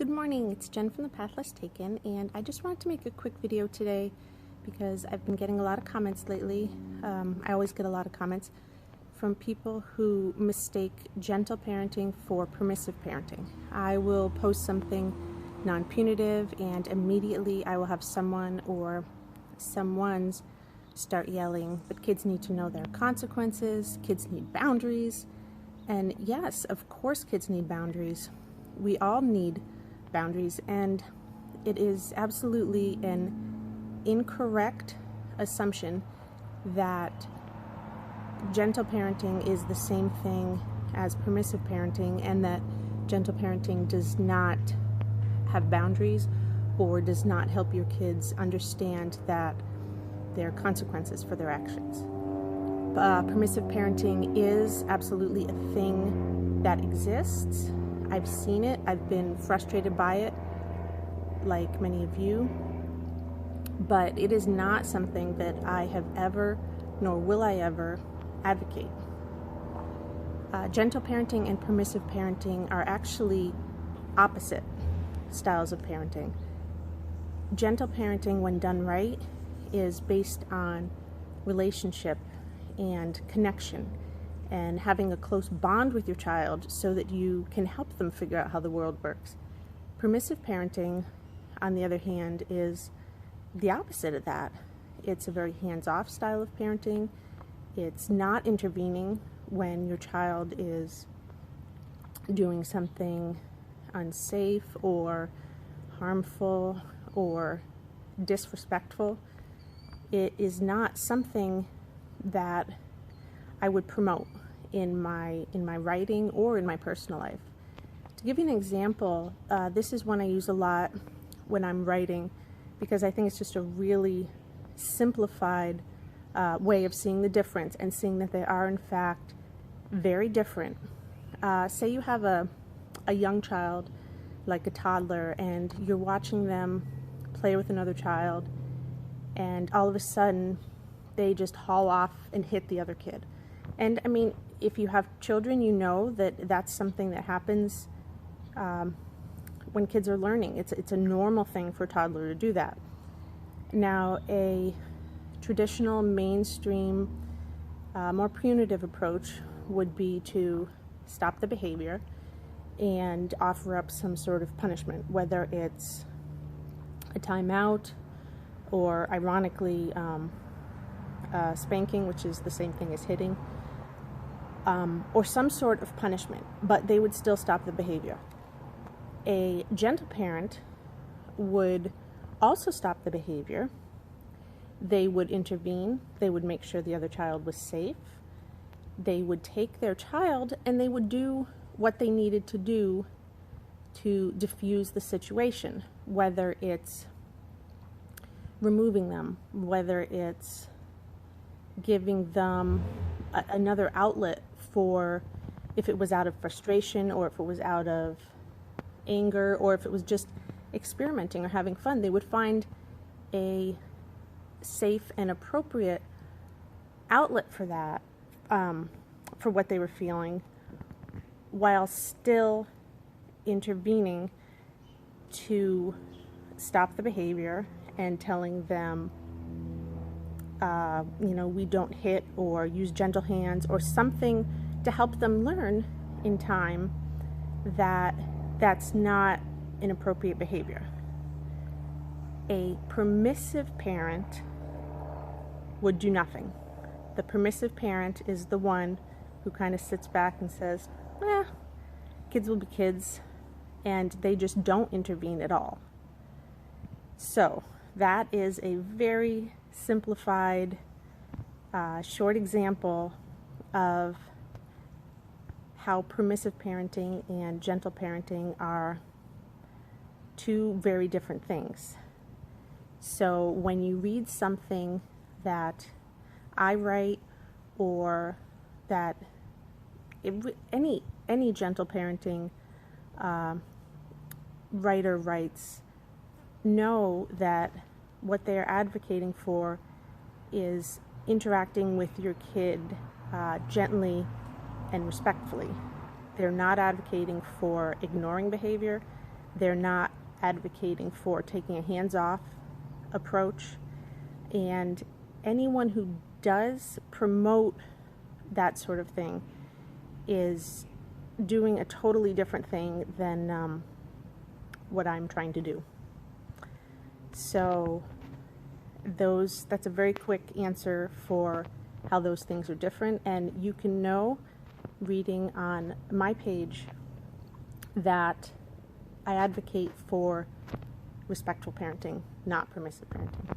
Good morning, it's Jen from The Path Less Taken, and I just wanted to make a quick video today because I've been getting a lot of comments lately. I always get a lot of comments from people who mistake gentle parenting for permissive parenting. I will post something non-punitive and immediately I will have someone or someone's start yelling, but kids need to know their consequences, kids need boundaries. And yes, of course kids need boundaries. We all need boundaries, and it is absolutely an incorrect assumption that gentle parenting is the same thing as permissive parenting, and that gentle parenting does not have boundaries or does not help your kids understand that there are consequences for their actions. Permissive parenting is absolutely a thing that exists. I've seen it. I've been frustrated by it, like many of you. But it is not something that I have ever, nor will I ever, advocate. Gentle parenting and permissive parenting are actually opposite styles of parenting. Gentle parenting, when done right, is based on relationship and connection, and having a close bond with your child so that you can help them figure out how the world works. Permissive parenting, on the other hand, is the opposite of that. It's a very hands-off style of parenting. It's not intervening when your child is doing something unsafe or harmful or disrespectful. It is not something that I would promote in my writing or in my personal life. To give you an example, this is one I use a lot when I'm writing because I think it's just a really simplified way of seeing the difference and seeing that they are in fact very different. Say you have a young child, like a toddler, and you're watching them play with another child, and all of a sudden they just haul off and hit the other kid. And I mean, if you have children, you know that that's something that happens when kids are learning. It's a normal thing for a toddler to do that. Now, a traditional, mainstream, more punitive approach would be to stop the behavior and offer up some sort of punishment, whether it's a timeout or, ironically, spanking, which is the same thing as hitting, or some sort of punishment, but they would still stop the behavior. A gentle parent would also stop the behavior. They would intervene. They would make sure the other child was safe. They would take their child and they would do what they needed to do to diffuse the situation, whether it's removing them, whether it's giving them another outlet for, if it was out of frustration or if it was out of anger or if it was just experimenting or having fun. They would find a safe and appropriate outlet for that, for what they were feeling, while still intervening to stop the behavior and telling them, we don't hit or use gentle hands or something to help them learn in time that that's not inappropriate behavior. A permissive parent would do nothing. The permissive parent is the one who kind of sits back and says, kids will be kids, and they just don't intervene at all. So that is a very simplified, short example of how permissive parenting and gentle parenting are two very different things. So when you read something that I write or that any gentle parenting writer writes, know that what they are advocating for is interacting with your kid gently and respectfully. They're not advocating for ignoring behavior. They're not advocating for taking a hands-off approach. And anyone who does promote that sort of thing is doing a totally different thing than what I'm trying to do. So that's a very quick answer for how those things are different, and you can know reading on my page that I advocate for respectful parenting, not permissive parenting.